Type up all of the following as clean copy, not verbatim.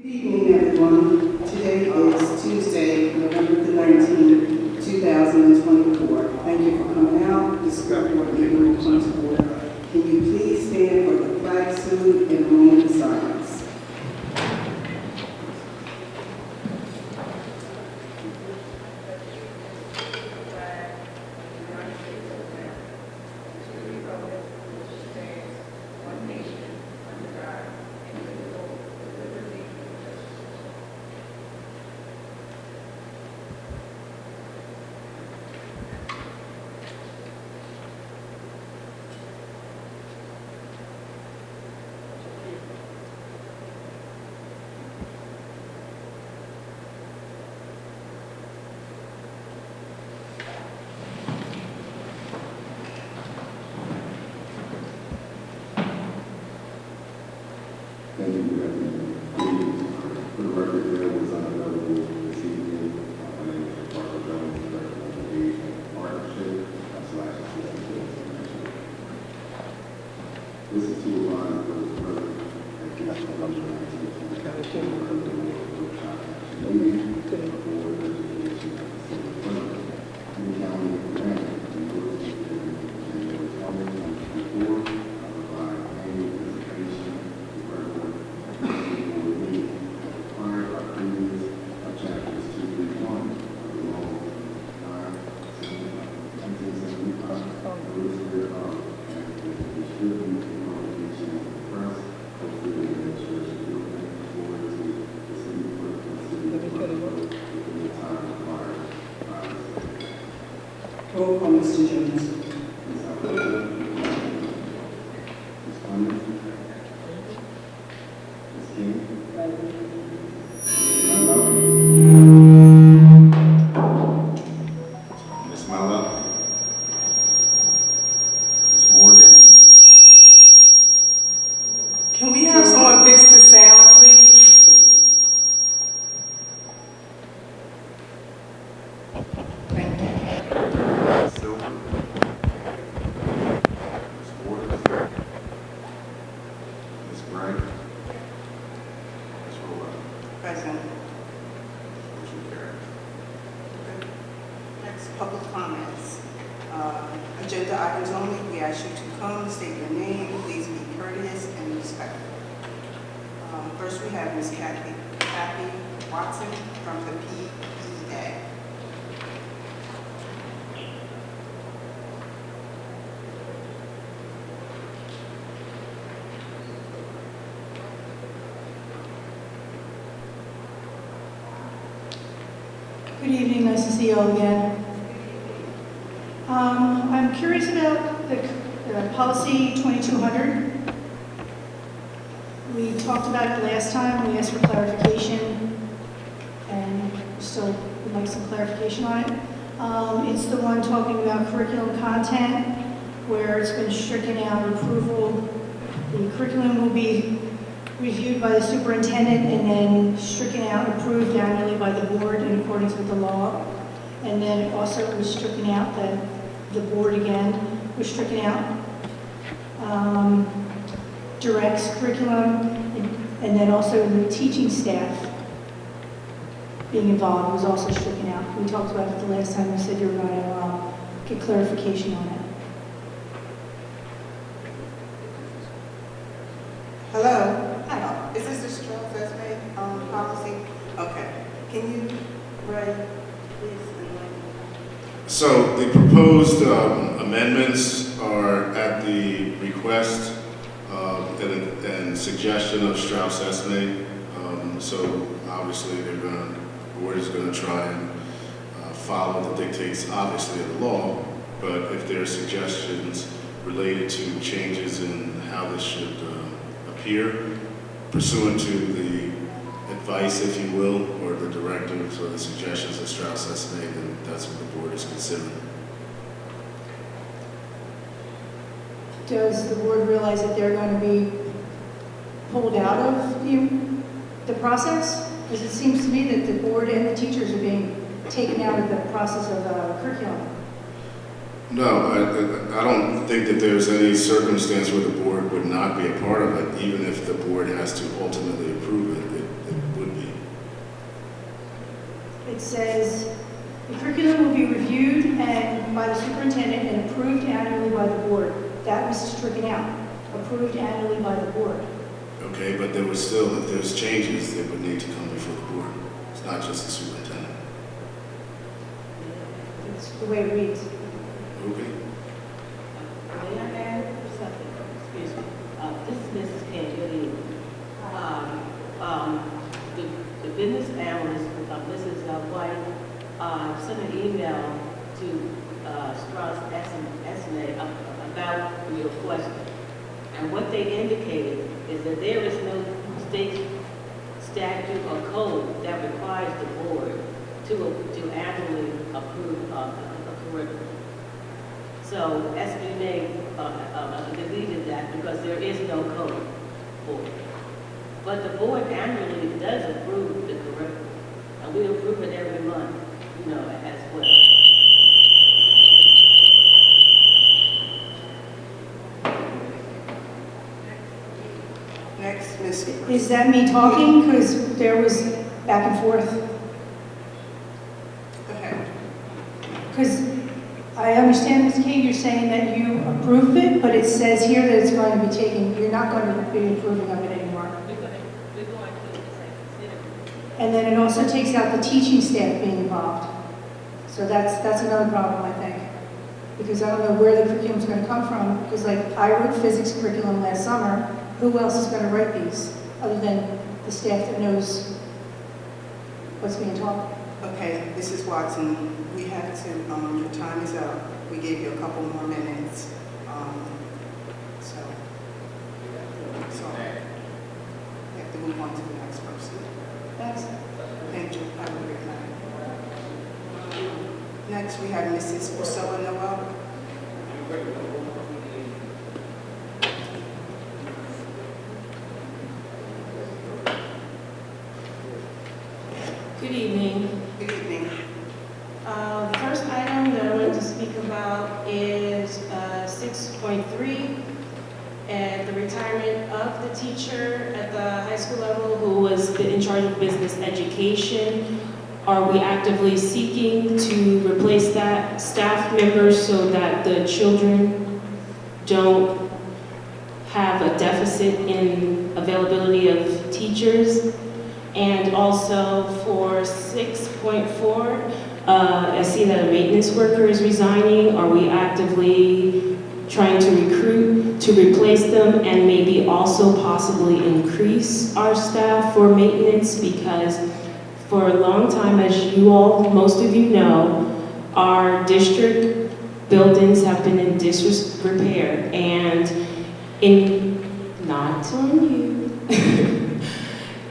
Good evening, everyone. Today is Tuesday, November the 19th, 2024. Thank you for coming out. This school board meeting will come to order. Can you please stand for the flag salute and a moment of silence? Thank you for that. For the record, there was unavailable this evening. My name is Marco Jones, Director of Engagement Partnership / Assistant. This is to align with the president and give us a workshop meeting for the education of the city of Pleasantville. The county grant and before provide annual presentation required by previous chapters 231 of the law 1975, the rules thereof, and distribute the publication of the press, hopefully the administration will forward to the city clerk and city clerk within the time required by the state. Roll call, Mr. Jones. Ms. Alvarez, Ms. Clemens, Ms. King, Ms. Mella, Ms. Morgan, Can we have someone fix the sound, please? Thank you. Ms. Silver, Ms. Waters, Ms. Gray, Ms. Rowell. Present. Motion carries. Next, public comments. Agenda items only. We ask you to come, state your name, please be courteous and respectful. First, we have Ms. Kathy Watson from the PEA. Good evening, nice to see you all again. I'm curious about the policy 2200. We talked about it last time, we asked for clarification, and still would like some clarification on it. It's the one talking about curriculum content, where it's been stricken out approval. The curriculum will be reviewed by the superintendent and then stricken out and approved annually by the board in accordance with the law. And then it also was stricken out that the board again was stricken out. Directs curriculum, and then also the teaching staff being involved was also stricken out. We talked about it the last time. You said you were going to get clarification on it. Hello? Hi. Is this the Strauss estimate policy? Okay. Can you, Ray, please? So the proposed amendments are at the request and suggestion of Strauss estimate. So obviously the board is going to try and follow the dictates, obviously, of the law. But if there are suggestions related to changes in how this should appear, pursuant to the advice, if you will, or the directives or the suggestions that Strauss has made, then that's what the board is considering. Does the board realize that they're going to be pulled out of the process? Because it seems to me that the board and the teachers are being taken out of the process of curriculum. No, I don't think that there's any circumstance where the board would not be a part of it, even if the board has to ultimately approve it. It it says, "The curriculum will be reviewed and by the superintendent and approved annually by the board." That was stricken out, approved annually by the board. Okay, but there was still, if there's changes, they would need to come before the board. It's not just the superintendent. It's the way it reads. Okay. May I add something? Excuse me. This is Mrs. King. Good evening. The business analyst, Mrs. White, sent an email to Strauss Esme about your question. And what they indicated is that there is no state statute or code that requires the board to annually approve a curriculum. So SBA deleted that because there is no code for it. But the board annually does approve the curriculum, and we approve it every month, as well. Next, Ms. Is that me talking? Because there was back and forth. Go ahead. Because I understand, Ms. King, you're saying that you approve it, but it says here that it's going to be taken, you're not going to be approving of it anymore. We're going to consider. And then it also takes out the teaching staff being involved. So that's another problem, I think. Because I don't know where the curriculum's going to come from, because like I wrote physics curriculum last summer, who else is going to write these, other than the staff that knows what's being taught? Okay, Mrs. Watson, we have to, your time is up. We gave you a couple more minutes. So we have to move on to the next person. Thanks. Thank you. Have a great night. Next, we have Mrs. Priscilla Noel. Good evening. Good evening. The first item that I wanted to speak about is 6.3, and the retirement of the teacher at the high school level who was in charge of business education. Are we actively seeking to replace that staff member so that the children don't have a deficit in availability of teachers? And also for 6.4, I see that a maintenance worker is resigning. Are we actively trying to recruit to replace them and maybe also possibly increase our staff for maintenance? Because for a long time, as you all, most of you know, our district buildings have been in disrepair, and not on you.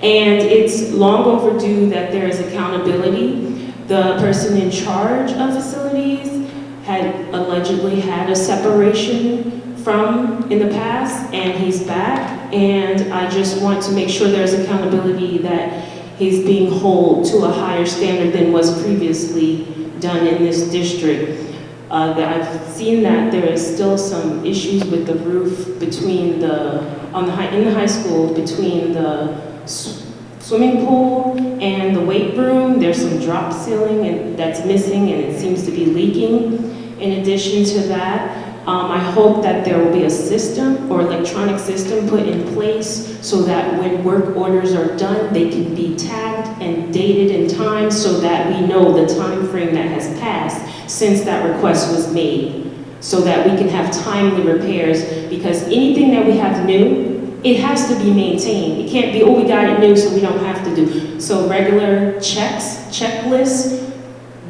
And it's long overdue that there is accountability. The person in charge of facilities had allegedly had a separation from in the past, and he's back. And I just want to make sure there's accountability that he's being held to a higher standard than was previously done in this district. I've seen that there is still some issues with the roof between in the high school between the swimming pool and the weight room. There's some drop ceiling that's missing, and it seems to be leaking. In addition to that, I hope that there will be a system or electronic system put in place so that when work orders are done, they can be tagged and dated in time so that we know the time frame that has passed since that request was made, so that we can have timely repairs, because anything that we have new, it has to be maintained. It can't be, oh, we got it new, so we don't have to do. So regular checklists,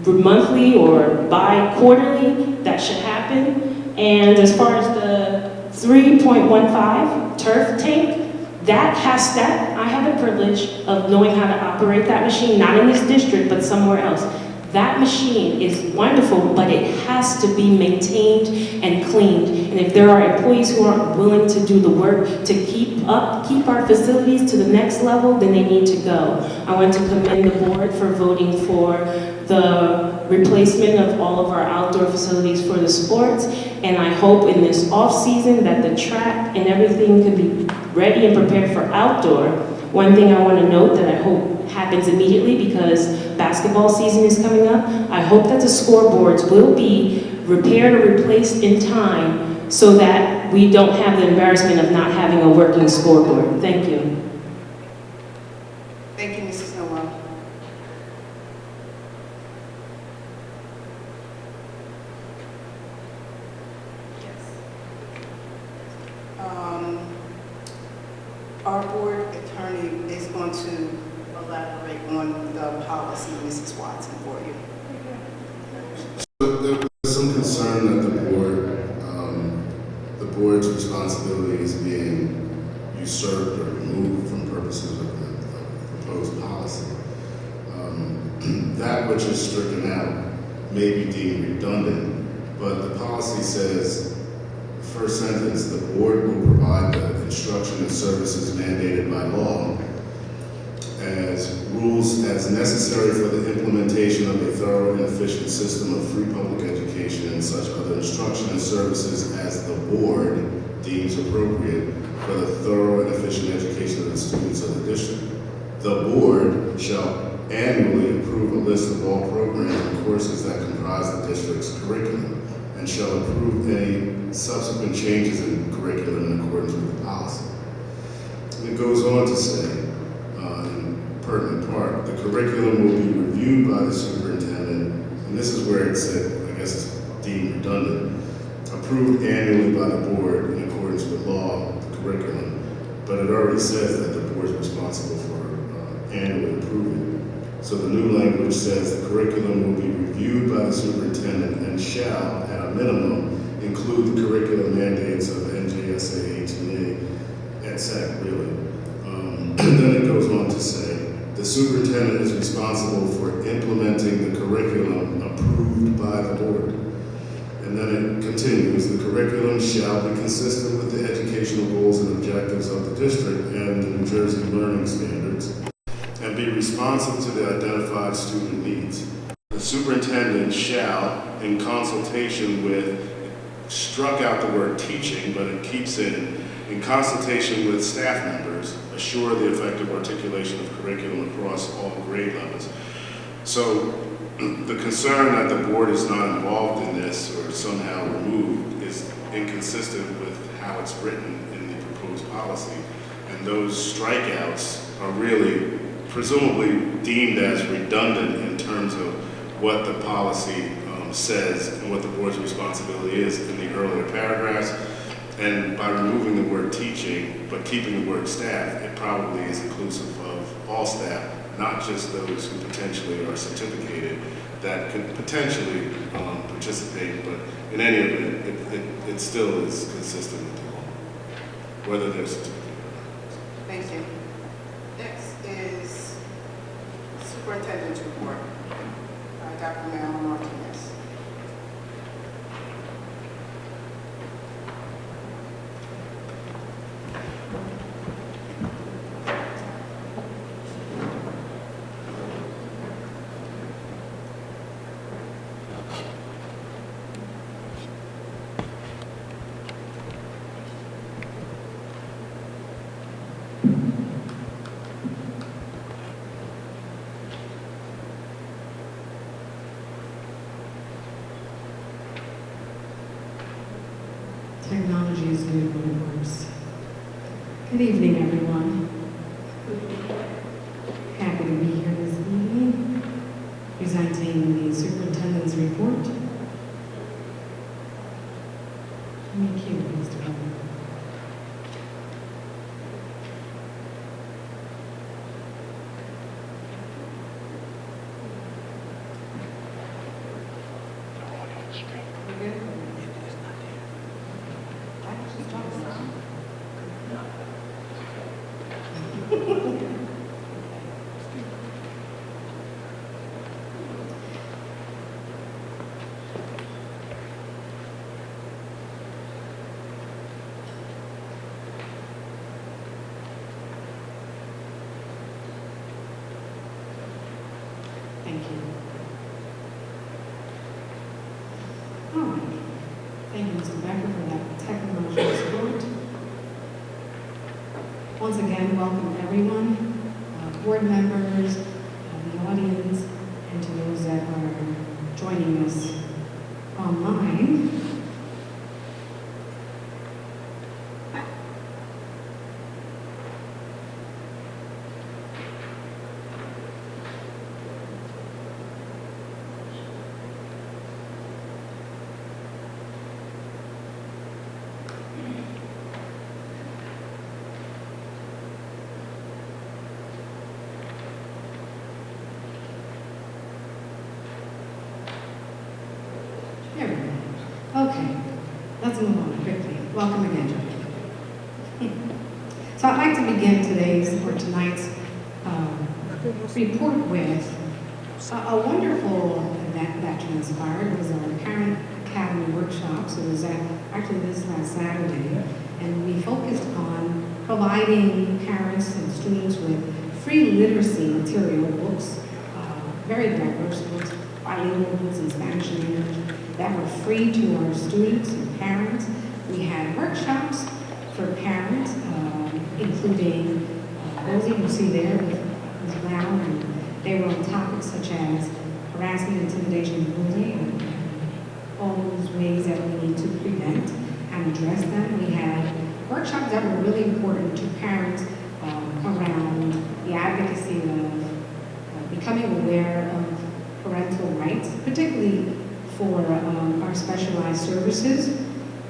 monthly or bi-quarterly, that should happen. And as far as the 3.15 turf tank, I have the privilege of knowing how to operate that machine, not in this district, but somewhere else. That machine is wonderful, but it has to be maintained and cleaned. And if there are employees who aren't willing to do the work to keep our facilities to the next level, then they need to go. I want to commend the board for voting for the replacement of all of our outdoor facilities for the sports. And I hope in this off-season that the track and everything can be ready and prepared for outdoor. One thing I want to note that I hope happens immediately because basketball season is coming up, I hope that the scoreboards will be repaired or replaced in time so that we don't have the embarrassment of not having a working scoreboard. Thank you. Thank you, Mrs. Noel. Our board attorney is going to elaborate on the policy, Mrs. Watson, for you. So there was some concern that the board's responsibility is being usurped or removed from purposes of the proposed policy. That which is stricken out may be deemed redundant, but the policy says, first sentence, the board will provide the instruction and services mandated by law as rules as necessary for the implementation of a thorough and efficient system of free public education and such other instruction and services as the board deems appropriate for the thorough and efficient education of the students of the district. The board shall annually approve a list of all programs and courses that comprise the district's curriculum and shall approve any subsequent changes in curriculum in accordance with the policy. And it goes on to say, in pertinent part, the curriculum will be reviewed by the superintendent, and this is where it said, I guess it's deemed redundant, approved annually by the board in accordance with law, the curriculum, but it already says that the board is responsible for annually approving. So the new language says the curriculum will be reviewed by the superintendent and shall, at a minimum, include the curriculum mandates of NJSA 18A, etc. really. Then it goes on to say, the superintendent is responsible for implementing the curriculum approved by the board. And then it continues, the curriculum shall be consistent with the educational goals and objectives of the district and the New Jersey learning standards, and be responsive to the identified student needs. The superintendent shall, in consultation with, struck out the word teaching, but it keeps in consultation with staff members, assure the effective articulation of curriculum across all grade levels. So the concern that the board is not involved in this or somehow removed is inconsistent with how it's written in the proposed policy. And those strikeouts are really presumably deemed as redundant in terms of what the policy says and what the board's responsibility is in the earlier paragraphs. And by removing the word teaching, but keeping the word staff, it probably is inclusive of all staff, not just those who potentially are certificated that could potentially participate, but in any event, it still is consistent with the law, whether they're certificated or not. Thank you. Next is Superintendent's report. Dr. Marilyn Martinez. Technology is good when it works. Good evening, everyone. Happy to be here this evening, presenting the superintendent's report. Thank you, Mr. Butler. Once again, welcome everyone, board members, the audience, and to those that are joining us online. There we go. Okay, let's move on quickly. Welcome again, John. So I'd like to begin tonight's report with a wonderful event that transpired. It was our Parent Academy workshops. It was actually this last Saturday, and we focused on providing parents and students with free literacy material books, very diverse books, bilingual books in Spanish and English, that were free to our students and parents. We had workshops for parents, including those you can see there with Ms. Brown, and they were on topics such as harassment, intimidation, and bullying, and all those ways that we need to prevent and address them. We had workshops that were really important to parents around the advocacy of becoming aware of parental rights, particularly for our specialized services,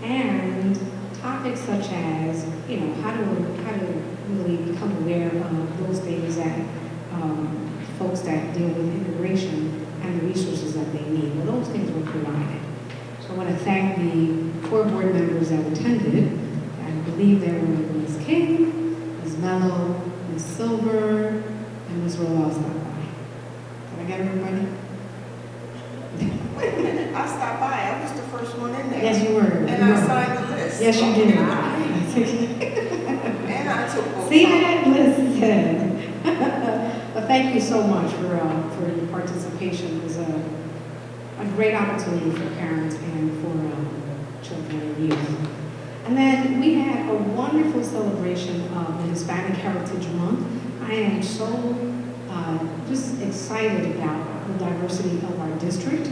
and topics such as, how to really become aware of those things that folks that deal with immigration and the resources that they need. Well, those things were provided. So I want to thank the 4 board members that attended. I believe there were Ms. King, Ms. Mello, Ms. Silver, and Ms. Rowell stopped by. Did I get everybody? Wait a minute, I stopped by, I was the first one in there. Yes, you were. And I signed the list. Yes, you did. And I took both. See that? Listen. Well, thank you so much for your participation. It was a great opportunity for parents and for children and youth. And then we had a wonderful celebration of the Hispanic Heritage Month. I am so just excited about the diversity of our district,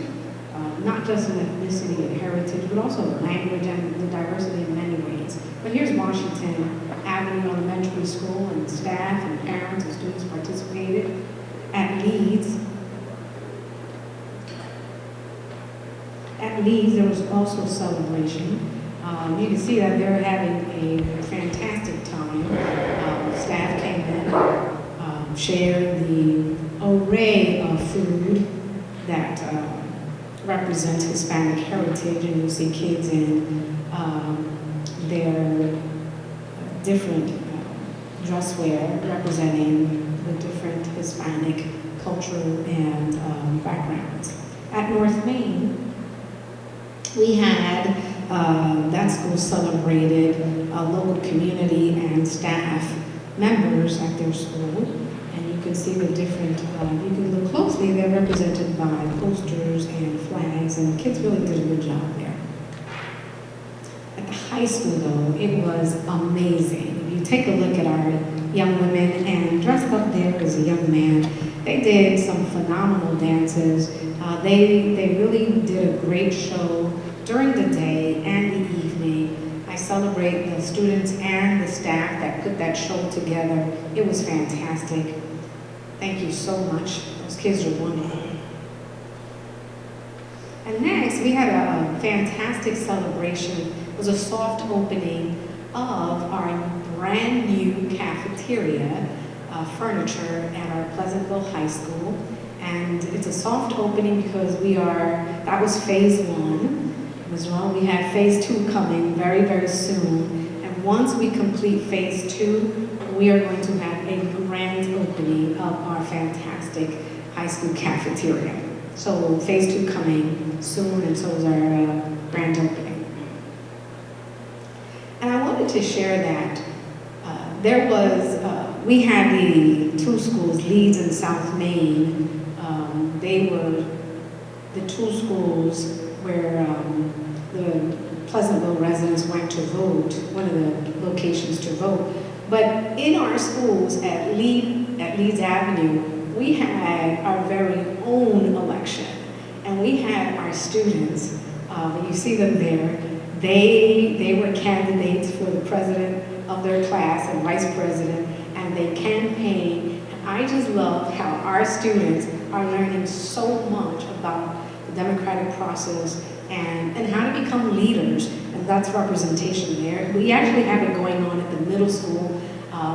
not just in ethnicity and heritage, but also language and the diversity in many ways. But here's Washington Avenue Elementary School, and staff and parents and students participated at Leeds. At Leeds, there was also a celebration. You can see that they're having a fantastic time. Staff came in, shared the array of food that represents Hispanic heritage, and you see kids in their different dress wear representing the different Hispanic culture and backgrounds. At North Main, we had that school celebrated local community and staff members at their school. And you can see the different, you can look closely, they're represented by posters and flags, and the kids really did a good job there. At the high school though, it was amazing. If you take a look at our young women, and dressed up there as a young man, they did some phenomenal dances. They really did a great show during the day and the evening. I celebrate the students and the staff that put that show together. It was fantastic. Thank you so much. Those kids are wonderful. And next, we had a fantastic celebration. It was a soft opening of our brand new cafeteria furniture at our Pleasantville High School. And it's a soft opening because that was phase 1. As well, we have phase 2 coming very, very soon. And once we complete phase 2, we are going to have a grand opening of our fantastic high school cafeteria. So phase 2 coming soon, and so is our grand opening. And I wanted to share that we had the 2 schools, Leeds and South Main. They were the 2 schools where the Pleasantville residents went to vote, one of the locations to vote. But in our schools at Leeds Avenue, we had our very own election. And we had our students, when you see them there, they were candidates for the president of their class and vice president, and they campaigned. And I just love how our students are learning so much about the democratic process and how to become leaders, and that's representation there. We actually have it going on at the middle school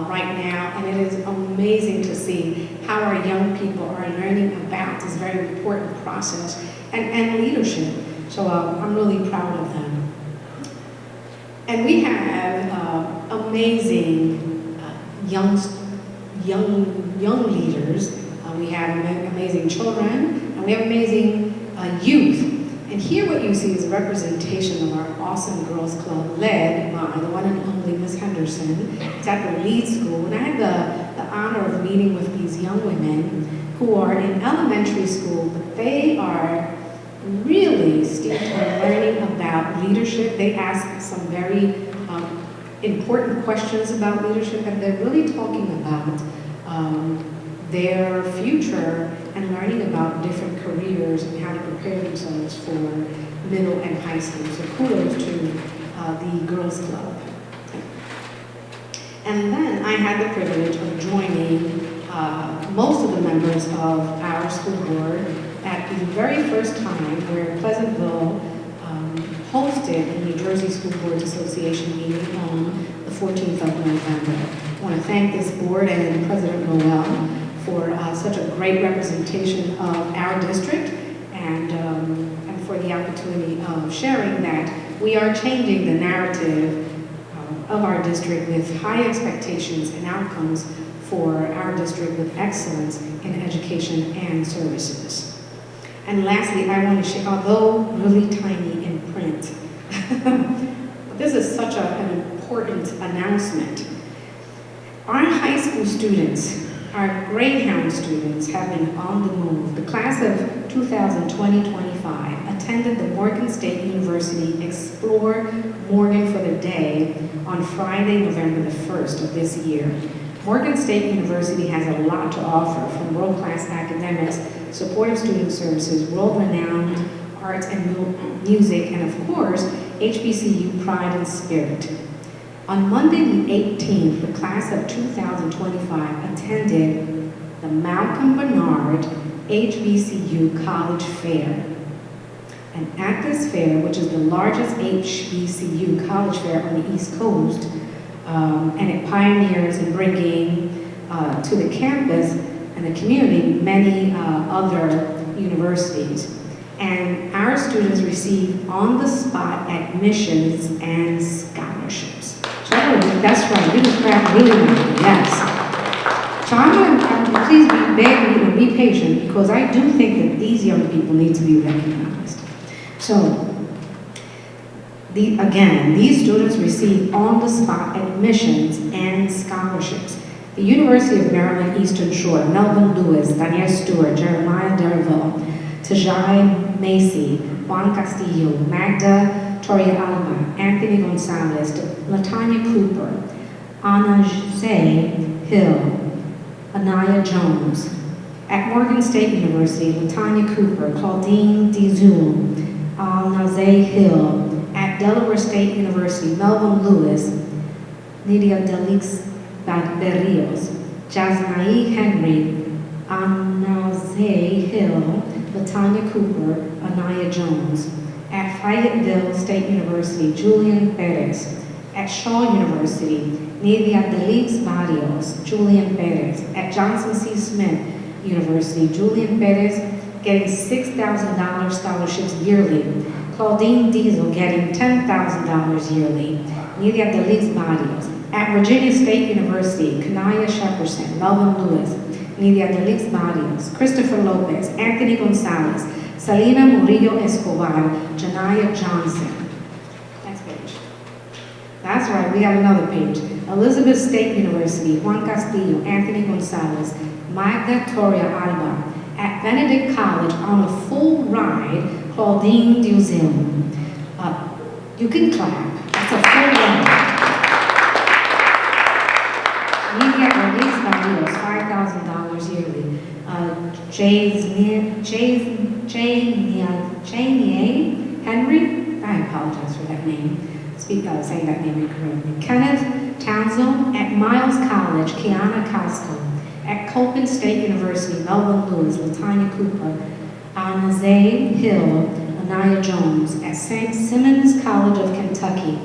right now, and it is amazing to see how our young people are learning about this very important process and leadership. So I'm really proud of them. And we have amazing young leaders. We have amazing children, and we have amazing youth. And here what you see is a representation of our awesome girls club led by the one and only Miss Henderson. It's at the Leeds School, and I had the honor of meeting with these young women who are in elementary school, but they are really steeped in learning about leadership. They ask some very important questions about leadership, and they're really talking about their future and learning about different careers and how to prepare themselves for middle and high school. So kudos to the Girls Club. And then I had the privilege of joining most of the members of our school board at the very first time where Pleasantville hosted the New Jersey School Boards Association meeting on the 14th of November. I want to thank this board and President Noel for such a great representation of our district and for the opportunity of sharing that we are changing the narrative of our district with high expectations and outcomes for our district with excellence in education and services. And lastly, I want to share, although really tiny in print, this is such an important announcement. Our high school students, our Greyhound students, have been on the move. The class of 2020-25 attended the Morgan State University Explore Morgan for the Day on Friday, November the 1st of this year. Morgan State University has a lot to offer, from world-class academics, supportive student services, world-renowned arts and music, and of course, HBCU pride and spirit. On Monday the 18th, the class of 2025 attended the Malcolm Bernard HBCU College Fair. And at this fair, which is the largest HBCU college fair on the East Coast, and it pioneers in bringing to the campus and the community many other universities. And our students receive on-the-spot admissions and scholarships. So that's right, we just clap really loud, yes. So I'm gonna please beg me to be patient, because I do think that these young people need to be recognized. So, again, these students receive on-the-spot admissions and scholarships. The University of Maryland Eastern Shore, Melvin Lewis, Danielle Stewart, Jeremiah Derville, Tajai Macy, Juan Castillo, Magda Toria Alba, Anthony Gonzalez, Latanya Cooper, Anna Zay Hill, Anaya Jones. At Morgan State University, Latanya Cooper, Claudine Dizul, Nazay Hill. At Delaware State University, Melvin Lewis, Nidia Delix Berrios, Jasnai Henry, Anazay Hill, Latanya Cooper, Anaya Jones. At Fayetteville State University, Julian Perez. At Shaw University, Nidia Delix Barrios, Julian Perez. At Johnson C. Smith University, Julian Perez getting $6,000 scholarships yearly. Claudine Diesel getting $10,000 yearly. Nidia Delix Barrios. At Virginia State University, Kanaya Shepperson, Melvin Lewis, Nidia Delix Barrios, Christopher Lopez, Anthony Gonzalez, Salina Murillo Escobar, Janaya Johnson. Next page. That's right, we have another page. Elizabeth State University, Juan Castillo, Anthony Gonzalez, Magda Toria Alba. At Benedict College, on a full ride, Claudine Duzil. You can clap. That's a full ride. that name, saying that name incorrectly. Kenneth Townsend at Miles College, Kiana Costco. At Copen State University, Melvin Lewis, Latanya Cooper. Anazae Hill, Anaya Jones. At St. Simmons College of Kentucky,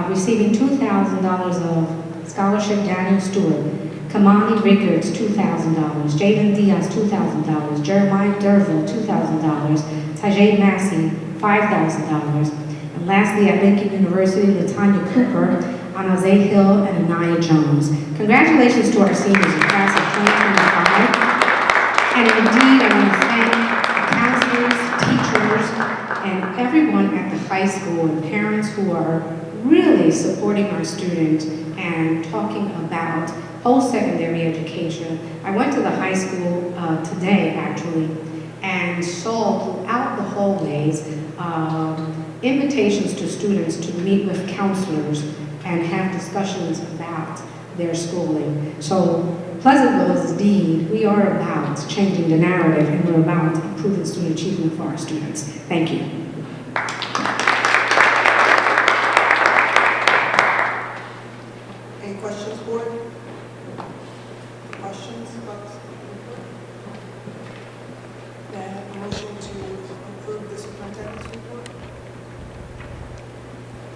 receiving $2,000 of scholarship, Daniel Stewart. Kamani Rickards, $2,000. Jaden Diaz, $2,000. Jeremiah Derville, $2,000. Tajay Massey, $5,000. And lastly, at Lincoln University, Latanya Cooper, Anazae Hill, and Anaya Jones. Congratulations to our seniors in class of 2025. And indeed, I want to thank the counselors, teachers, and everyone at the high school and parents who are really supporting our students and talking about post-secondary education. I went to the high school today, actually, and saw throughout the hallways invitations to students to meet with counselors and have discussions about their schooling. So Pleasantville is indeed, we are about changing the narrative, and we're about improving student achievement for our students. Thank you. Any questions, board? Questions about the report? May I have a motion to approve the superintendent's report?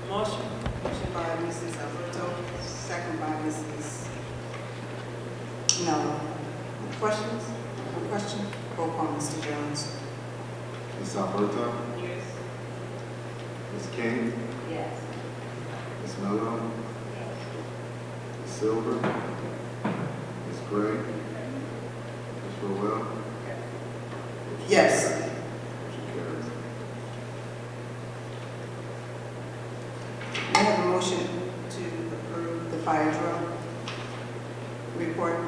Motion. Motion by Mrs. Alberto, second by Mrs. Mello. Questions? No question? Roll call, Mr. Jones. Ms. Alberto? Yes. Ms. King? Yes. Ms. Mello? Yes. Ms. Silver? Ms. Gray? Ms. Rowell? Yes. Motion carries. May I have a motion to approve the fire drill report?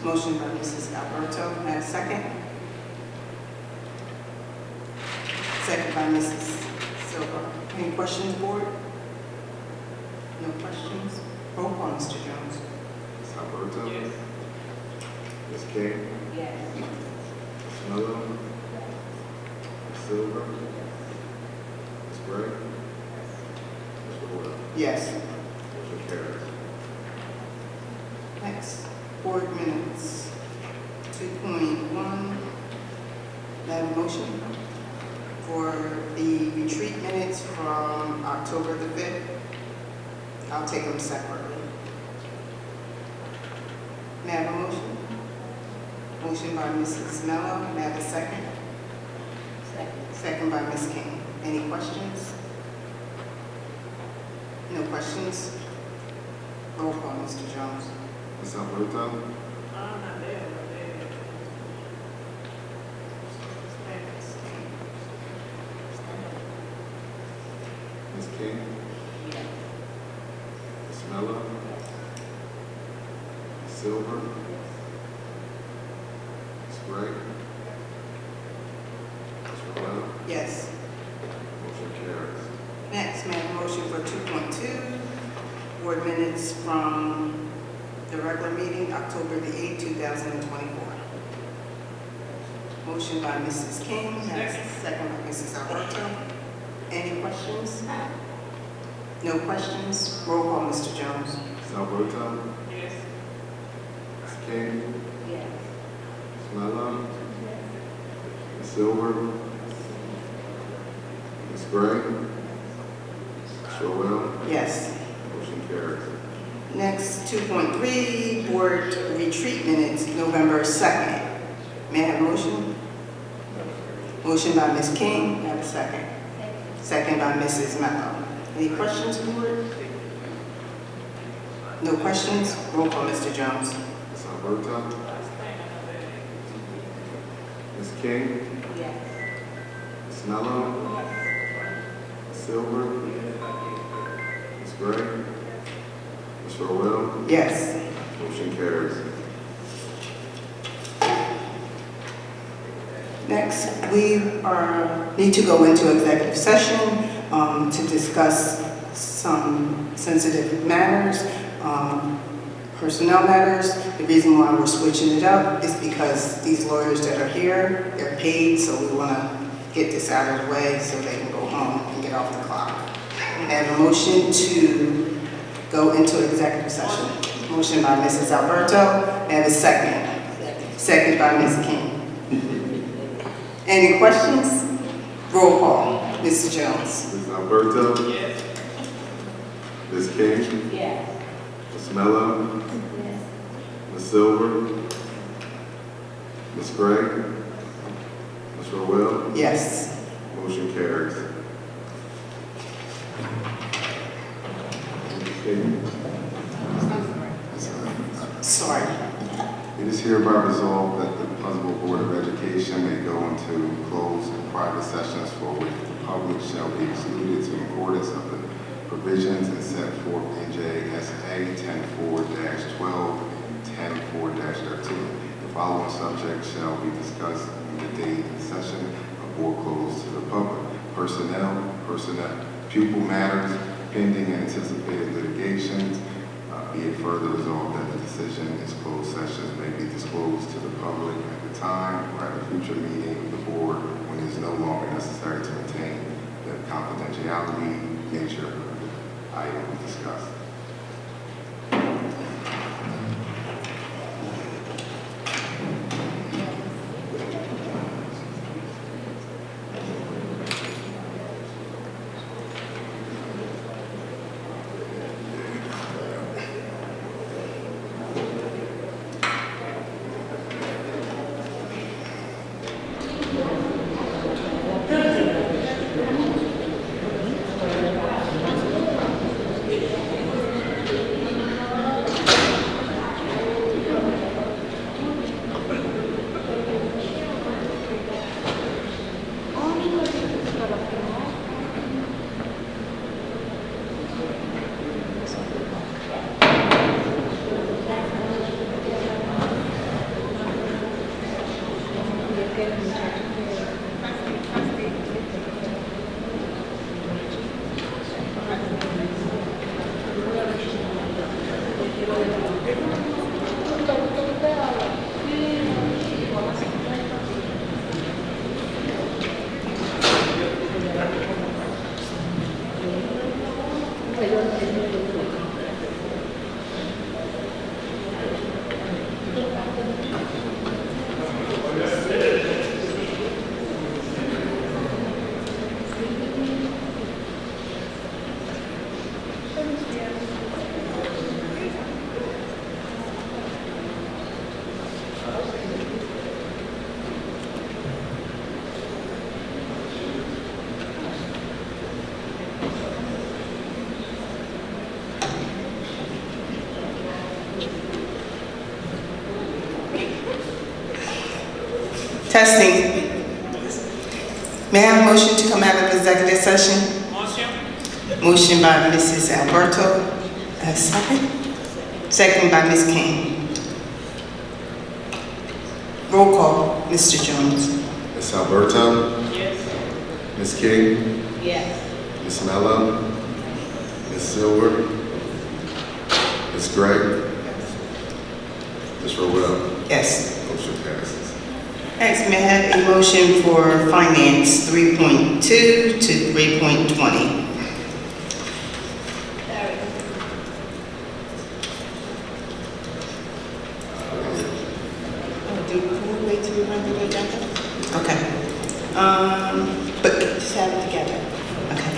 Motion by Mrs. Alberto. May I have a second? Second by Mrs. Silva. Any questions, board? No questions? Roll call, Mr. Jones. Ms. Alberto? Yes. Ms. King? Yes. Ms. Mello? Ms. Silver? Ms. Gray? Ms. Rowell? Yes. Motion carries. Next, board minutes. 2.1. May I have a motion for the retreat minutes from October the 5th? I'll take them separately. May I have a motion? Motion by Mrs. Mello. May I have a second? Second. Second by Ms. King. Any questions? No questions? Roll call, Mr. Jones. Ms. Alberto? Not there. Ms. King? Yes. Ms. Mello? Ms. Silver? Ms. Gray? Ms. Rowell? Yes. Motion carries. Next, may I have a motion for 2.2, board minutes from the regular meeting, October the 8th, 2024. Motion by Mrs. King, second by Mrs. Alberto. Any questions? No questions? Roll call, Mr. Jones. Ms. Alberto? Yes. Ms. King? Yes. Ms. Mello? Ms. Silver? Ms. Gray? Ms. Rowell? Yes. Motion carries. Next, 2.3, board retreat minutes, November 2nd. May I have a motion? Motion by Ms. King, may I have a second? Second by Mrs. Mello. Any questions, board? No questions? Roll call, Mr. Jones. Ms. Alberto? Ms. King? Yes. Ms. Mello? Ms. Silver? Ms. Gray? Ms. Rowell? Yes. Motion carries. Next, we need to go into executive session to discuss some sensitive matters, personnel matters. The reason why we're switching it up is because these lawyers that are here, they're paid, so we want to get this out of the way so they can go home and get off the clock. And I have a motion to go into executive session. Motion by Mrs. Alberto, and I have a second. Second by Ms. King. Any questions? Roll call. Mr. Jones. Ms. Alberto? Yes. Ms. King? Yes. Ms. Mello? Yes. Ms. Silver? Ms. Gray? Ms. Rowell? Yes. Motion carries. Sorry. It is hereby resolved that the Pleasantville Board of Education may go into closed and private sessions for which the public shall be excluded in accordance of the provisions and set forth in JSA 10-4-12 and 10-4-13. The following subjects shall be discussed in the date and session of board closed to the public. Personnel, pupil matters, pending and anticipated litigation. Be it further resolved that the decision in closed sessions may be disclosed to the public at the time or at a future meeting of the board when it is no longer necessary to maintain the confidentiality nature of the item discussed. Testing. May I have a motion to come out of executive session? Motion by Mrs. Alberto. A second? Second by Ms. King. Roll call. Mr. Jones. Ms. Alberto? Yes. Ms. King? Yes. Ms. Mello? Ms. Silver? Ms. Gray? Ms. Rowell? Yes. Motion passes. Next, may I have a motion for finance 3.2 to 3.20? Okay. But just have it together. Okay.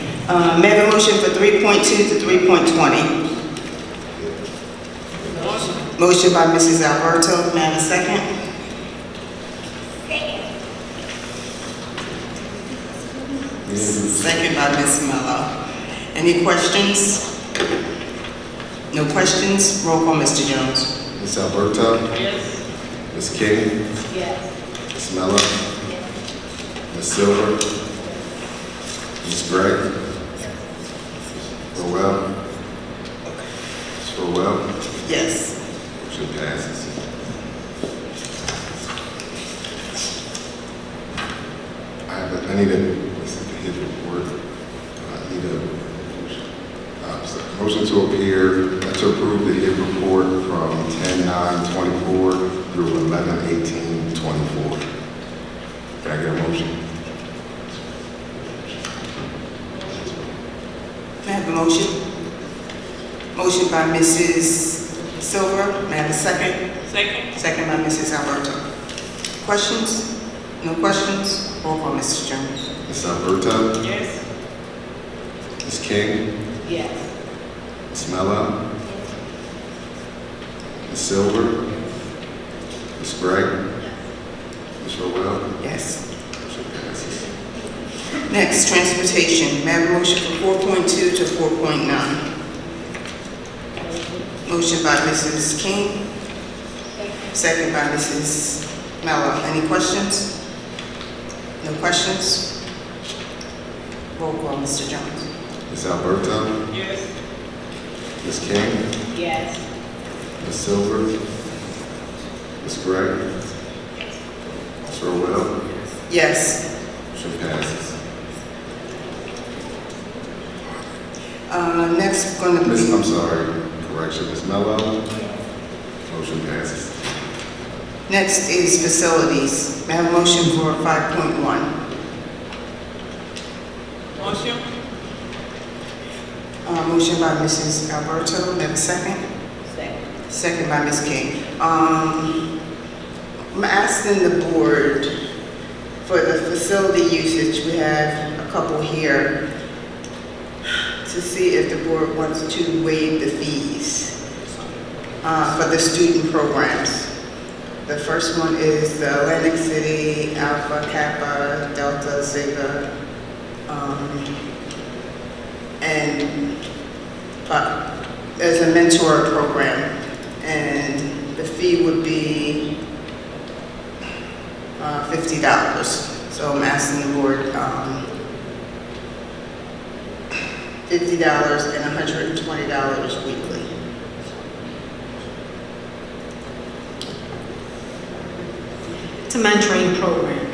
May I have a motion for 3.2 to 3.20? Motion by Mrs. Alberto. May I have a second? Second by Ms. Mello. Any questions? No questions? Roll call, Mr. Jones. Ms. Alberto? Yes. Ms. King? Yes. Ms. Mello? Ms. Silver? Ms. Gray? Rowell? Ms. Rowell? Yes. Motion passes. I need a, this is the hit report. I need a motion to appear, to approve the hit report from 10/9/24 through 11/18/24. Can I get a motion? have a motion? Motion by Mrs. Silver. May I have a second? Second. Second by Mrs. Alberto. Questions? No questions? Roll call, Mr. Jones. Ms. Alberto? Yes. Ms. King? Yes. Ms. Mello? Ms. Silver? Ms. Gray? Ms. Rowell? Yes. Motion passes. Next, transportation. May I have a motion from 4.2 to 4.9? Motion by Mrs. King. Second by Mrs. Mello. Any questions? No questions? Roll call, Mr. Jones. Ms. Alberto? Yes. Ms. King? Yes. Ms. Silver? Ms. Gray? Ms. Rowell? Yes. Motion passes. Next, going to I'm be, sorry, correction, Ms. Mello? Motion passes. next is facilities. May I have a motion for 5.1? Motion. Motion by Mrs. Alberto. May I have a second? Second. Second by Ms. King. I'm asking the board for the facility usage. We have a couple here to see if the board wants to waive the fees for the student programs. The first one is the Atlantic City Alpha Kappa Delta Zeta and there's a mentor program, and the fee would be $50. So I'm asking the board $50 and $120 weekly. It's a mentoring program.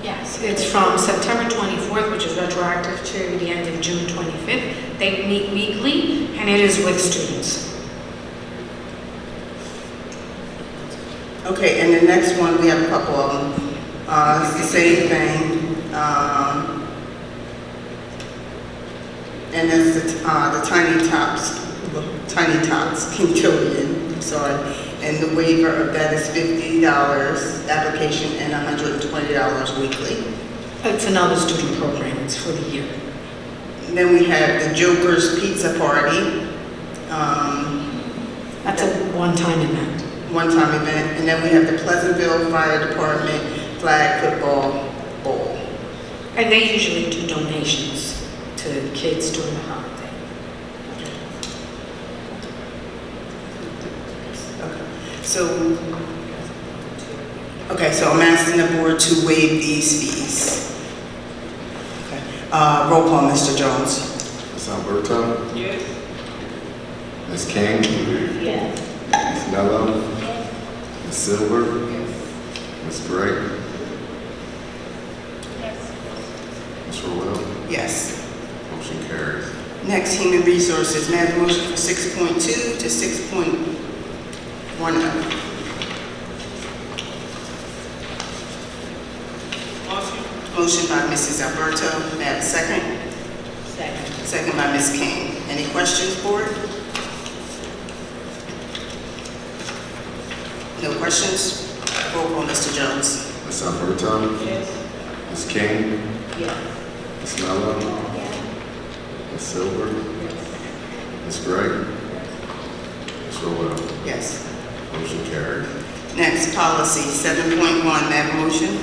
Yes, it's from September 24th, which is retroactive to the end of June 25th. They meet weekly, and it is with students. Okay, and the next one, we have a couple of them. It's the same thing. And it's the Tiny Tots Quintillion, I'm sorry. And the waiver of that is $50 application and $120 weekly. It's another student program. It's for the year. And then we have the Joker's Pizza Party, That's a one-time event. one-time event. And then we have the Pleasantville Fire Department Flag Football Bowl. And they usually do donations to kids during the holiday. So I'm asking the board to waive these fees. Okay. Roll call, Mr. Jones. Ms. Alberto? Yes. Ms. King? Yes. Ms. Mello? Ms. Silver? Ms. Gray? Ms. Rowell? Yes. Motion carries. Next, human resources. May I have a motion for 6.2 to 6.10? Motion by Mrs. Alberto. May I have a second? Second. Second by Ms. King. Any questions, board? No questions? Roll call, Mr. Jones. Ms. Alberto? Yes. Ms. King? Yes. Ms. Mello? Ms. Silver? Ms. Gray? Ms. Rowell? Yes. Motion carries. Next, policy 7.1. May I have a motion?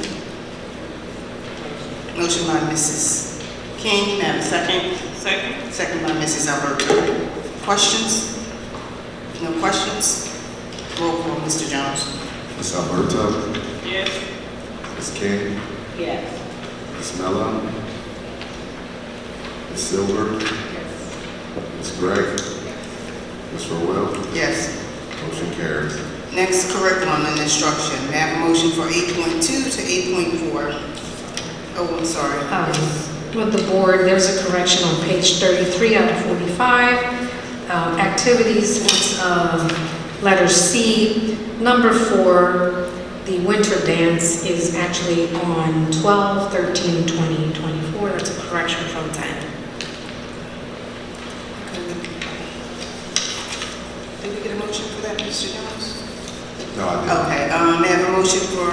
Motion by Mrs. King. May I have a second? Second. Second by Mrs. Alberto. Questions? No questions? Roll call, Mr. Jones. Ms. Alberto? Yes. Ms. King? Yes. Ms. Mello? Ms. Silver? Ms. Gray? Ms. Rowell? Yes. Motion carries. Next, curriculum and instruction. May I have a motion for 8.2 to 8.4? Oh, I'm sorry. With the board, there's a correction on page 33 out of 45. Activities, it's letter C. Number 4, the winter dance is actually on 12, 13, 20, 24. to correction from 10. Did we get a motion for that, Mr. Jones? No, I didn't. Okay, may I have a motion for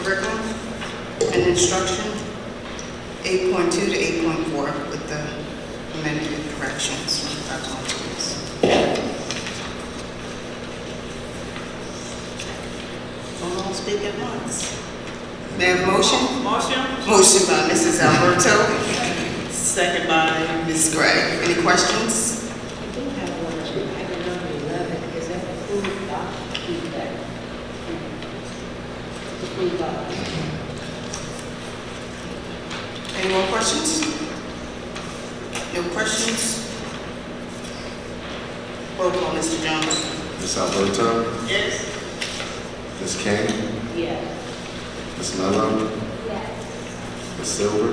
curriculum and instruction, 8.2 to 8.4 with the amended corrections. Don't all speak at once. May I have a motion? Motion by Mrs. Alberto, second by Ms. Gray. Any questions? I do have one, item number 11, is that the food doc feedback? The food doc. Any more questions? No questions? Roll call, Mr. Jones. Ms. Alberto? Yes. Ms. King? Yes. Ms. Mello? Yes. Ms. Silver?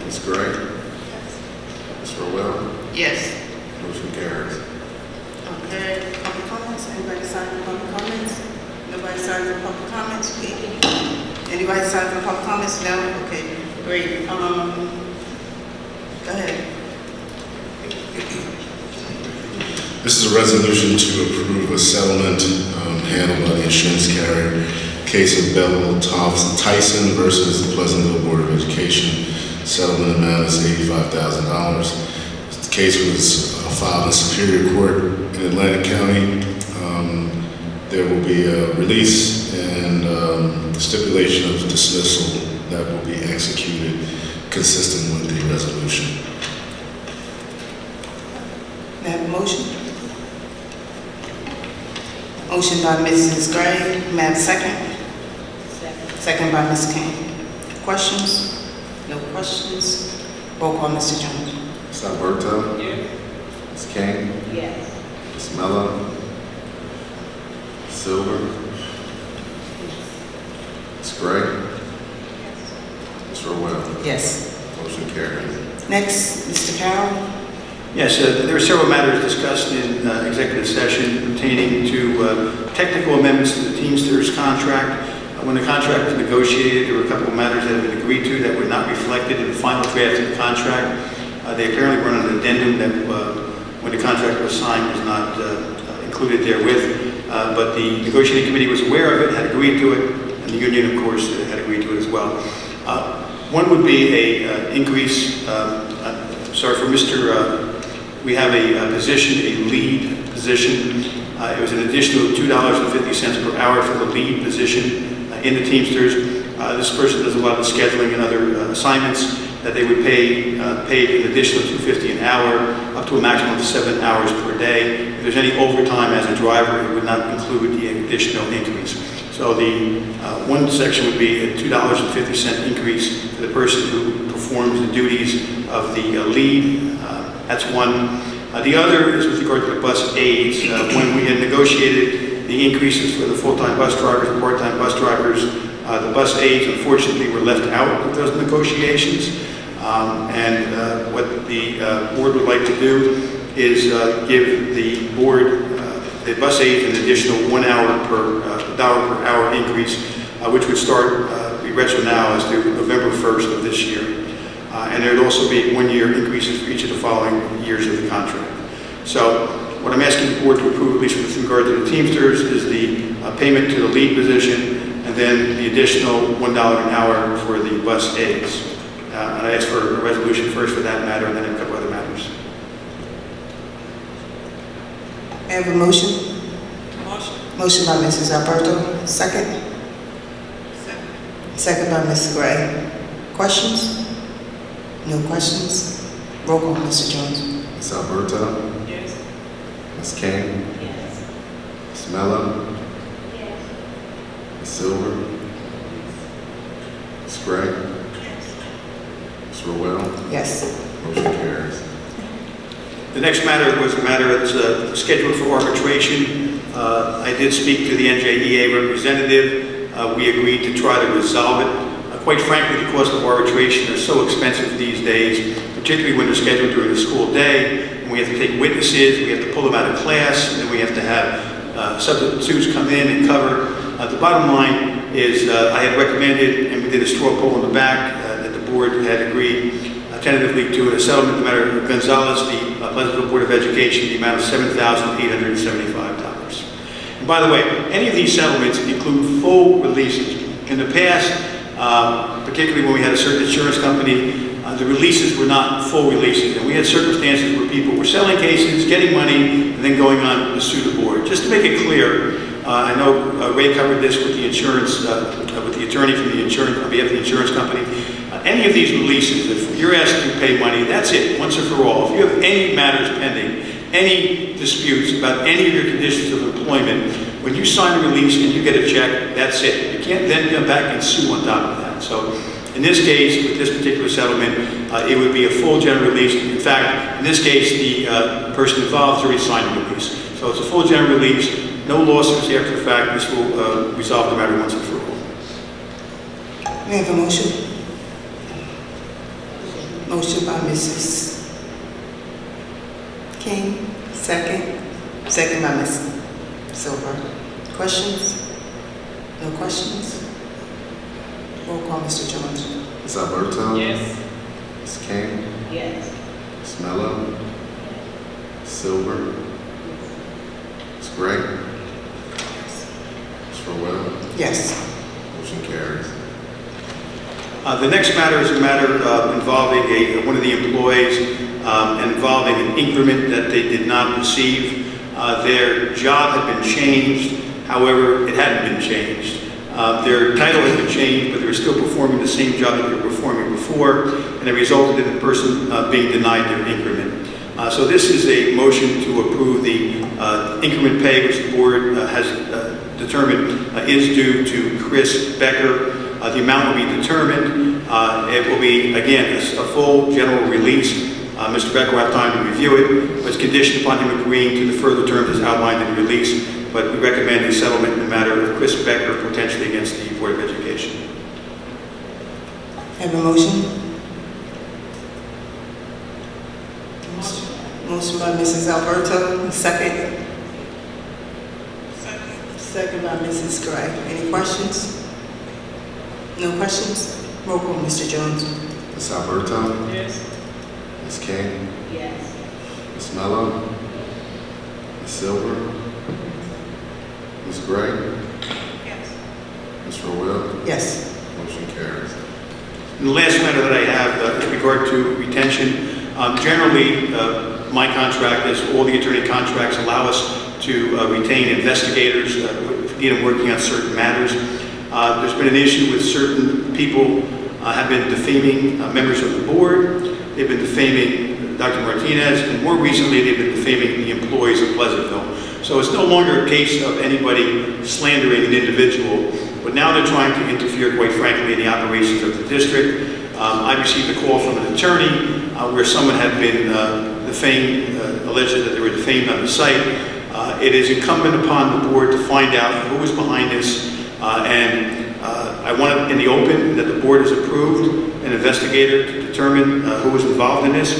Ms. Gray? Ms. Rowell? Yes. Motion carries. Okay, public comments? Anybody sign for public comments? Nobody signed for public comments? Anybody signed for public comments? No? Okay, great. Go ahead. This is a resolution to approve a settlement handled by the insurance carrier, case of Bevel Tyson versus the Pleasantville Board of Education. Settlement amount is $85,000. The case was filed in Superior Court in Atlantic County. There will be a release and stipulation of dismissal that will be executed consistent with the resolution. May I have a motion? Motion by Mrs. Gray. May I have a second? Second by Ms. King. Questions? No questions? Roll call, Mr. Jones. Ms. Alberto? Yes. Ms. King? Yes. Ms. Mello? Silver? Ms. Gray? Ms. Rowell? Yes. Motion carries. Next, Mr. Carroll. Yes, there are several matters discussed in executive session pertaining to technical amendments to the Teamsters contract. When the contract was negotiated, there were a couple of matters that had been agreed to that were not reflected in the final draft of the contract. They apparently were on an addendum that, when the contract was signed, was not included therewith. But the negotiating committee was aware of it, had agreed to it, and the union, of course, had agreed to it as well. One would be a increase, for Mr. We have a position, a lead position. It was an additional $2.50 per hour for the lead position in the Teamsters. This person does a lot of the scheduling and other assignments that they would pay paid an additional $2.50 an hour, up to a maximum of 7 hours per day. If there's any overtime as a driver, it would not include the additional increase. So the one section would be a $2.50 increase for the person who performs the duties of the lead. That's one. The other is with regard to the bus aides. When we had negotiated the increases for the full-time bus drivers and part-time bus drivers, the bus aides unfortunately were left out of those negotiations. What the board would like to do is give the board, the bus aides, an additional $1 per hour increase, which would start, be retro now as to November 1st of this year. And there would also be 1-year increases for each of the following years of the contract. So what I'm asking the board to approve, at least with regard to the Teamsters, is the payment to the lead position, and then the additional $1 an hour for the bus aides. And I ask for a resolution first for that matter, and then a couple other matters. May I have a motion? Motion by Mrs. Alberto. Second? Second by Ms. Gray. Questions? No questions? Roll call, Mr. Jones. Ms. Alberto? Yes. Ms. King? Yes. Ms. Mello? Yes. Ms. Silver? Ms. Gray? Ms. Rowell? Yes. Motion carries. The next matter was a matter that's scheduled for arbitration. I did speak to the NJEA representative. We agreed to try to resolve it. Quite frankly, the cost of arbitration are so expensive these days, particularly when they're scheduled during the school day. And we have to take witnesses, we have to pull them out of class, and then we have to have substitutes come in and cover. The bottom line is I had recommended, and we did a straw poll in the back, that the board had agreed tentatively to a settlement in the matter of Gonzalez, the Pleasantville Board of Education, the amount of $7,875. And by the way, any of these settlements include full releases. In the past, particularly when we had a certain insurance company, the releases were not full releases, and we had circumstances where people were selling cases, getting money, and then going on to sue the board. Just to make it clear, I know Ray covered this with the insurance, with the attorney from the insurance, on behalf of the insurance company. Any of these releases, if you're asked to pay money, that's it, once and for all. If you have any matters pending, any disputes about any of your conditions of employment, when you sign a release and you get a check, that's it. You can't then come back and sue on top of that. So in this case, with this particular settlement, it would be a full general release. In fact, in this case, the person involved has already signed the release. So it's a full general release, no lawsuits after the fact. This will resolve the matter once and for all. We have a motion. Motion by Mrs. King, second. Second by Ms. Silver. Questions? No questions? Roll call, Mr. Jones. Ms. Alberto? Yes. Ms. King? Yes. Ms. Mello? Ms. Silver? Ms. Gray? Ms. Rowell? Yes. Motion carries. The next matter is a matter involving one of the employees involving an increment that they did not receive. Their job had been changed, however, it hadn't been changed. Their title had been changed, but they were still performing the same job that they were performing before, and it resulted in the person being denied their increment. So this is a motion to approve the increment pay, which the board has determined is due to Chris Becker. The amount will be determined. It will be, again, a full general release. Mr. Becker will have time to review it, but it's conditioned upon him agreeing to the further terms as outlined in the release. But we recommend a settlement in the matter of Chris Becker potentially against the Board of Education. Have a motion? Motion by Mrs. Alberto, second. Second by Mrs. Gray. Any questions? No questions? Roll call, Mr. Jones. Ms. Alberto? Yes. Ms. King? Yes. Ms. Mello? Ms. Silver? Ms. Gray? Yes. Ms. Rowell? Yes. Motion carries. And the last matter that I have in regard to retention, generally my contract, as all the attorney contracts, allow us to retain investigators if we need them working on certain matters. There's been an issue with certain people have been defaming members of the board. They've been defaming Dr. Martinez, and more recently they've been defaming the employees of Pleasantville. So it's no longer a case of anybody slandering an individual, but now they're trying to interfere, quite frankly, in the operations of the district. I received a call from an attorney where someone had been defamed, alleged that they were defamed on the site. It is incumbent upon the board to find out who was behind this, and I want it in the open that the board has approved an investigator to determine who was involved in this,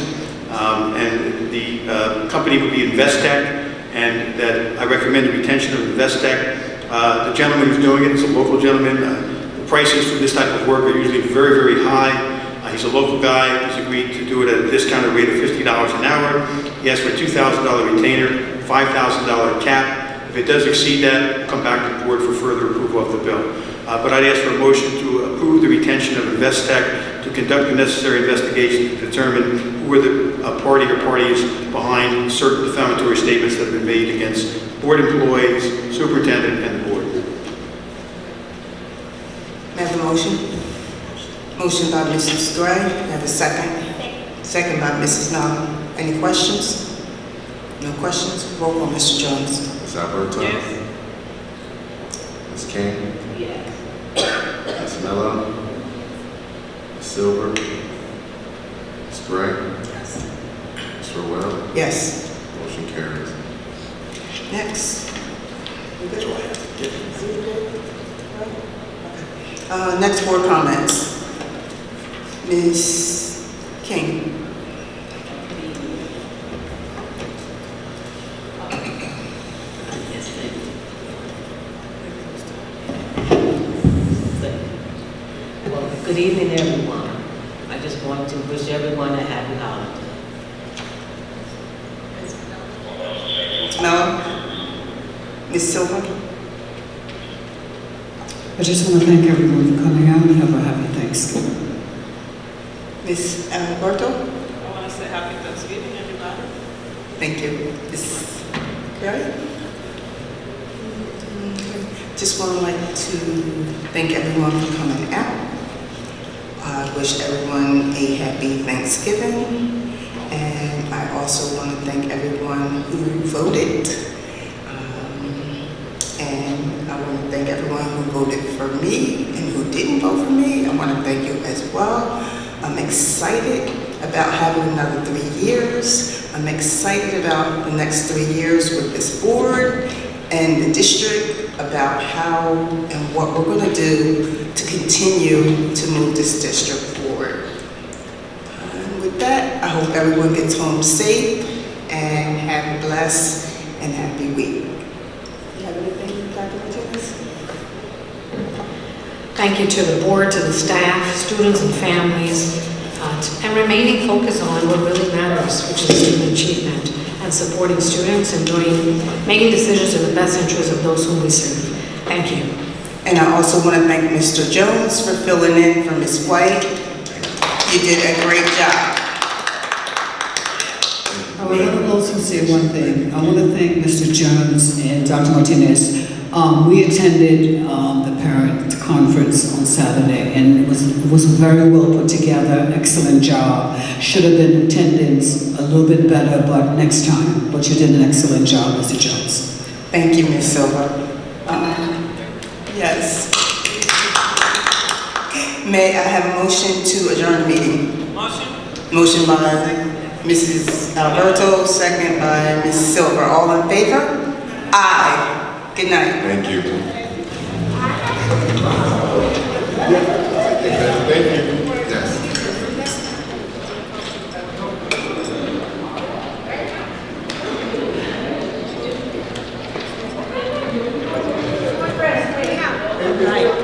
and the company would be Investec, and that I recommend the retention of Investec. The gentleman who's doing it is a local gentleman. The prices for this type of work are usually very, very high. He's a local guy. He's agreed to do it at a discounted rate of $50 an hour. He asked for a $2,000 retainer, $5,000 cap. If it does exceed that, we'll come back to the board for further approval of the bill. But I'd ask for a motion to approve the retention of Investec to conduct the necessary investigation to determine who were the party or parties behind certain defamatory statements that have been made against board employees, superintendent, and the board. May I have a motion? Motion by Mrs. Gray. May I have a second? Second by Mrs. Nall. Any questions? No questions? Roll call, Mr. Jones. Ms. Alberto? Yes. Ms. King? Yes. Ms. Mello? Ms. Silver? Ms. Gray? Yes. Ms. Rowell? Yes. Motion carries. Next. Next board comments. Ms. King. Well, good evening, everyone. everyone a happy holiday. Ms. Mello? Ms. Silver? I just want to thank everyone for coming out and have a happy Thanksgiving. Ms. Alberto? I want to say happy Thanksgiving, everybody. Thank you. Ms. Carey? Just would like to thank everyone for coming out. I wish everyone a happy Thanksgiving. And I also want to thank everyone who voted. And I want to thank everyone who voted for me and who didn't vote for me. I want to thank you as well. I'm excited about having another 3 years. I'm excited about the next 3 years with this board and the district, about how and what we're going to do to continue to move this district forward. And with that, I hope everyone gets home safe and have a blessed and happy week. You have anything, Dr. Martinez? Thank you to the board, to the staff, students and families, and remaining focused on what really matters, which is student achievement and supporting students and making decisions in the best interest of those whom we serve. Thank you. And I also want to thank Mr. Jones for filling in for Ms. White. You did a great job. I would also say one thing. I want to thank Mr. Jones and Dr. Martinez. We attended the parent conference on Saturday, and it was very well put together. Excellent job. Should have been attendance a little bit better, but next time. But you did an excellent job, Mr. Jones. Thank you, Ms. Silva. Yes. May I have a motion to adjourn the meeting? Motion by Mrs. Alberto, second by Ms. Silver. All in favor? Aye. Good night. Thank you. Thank you. Yes. Right.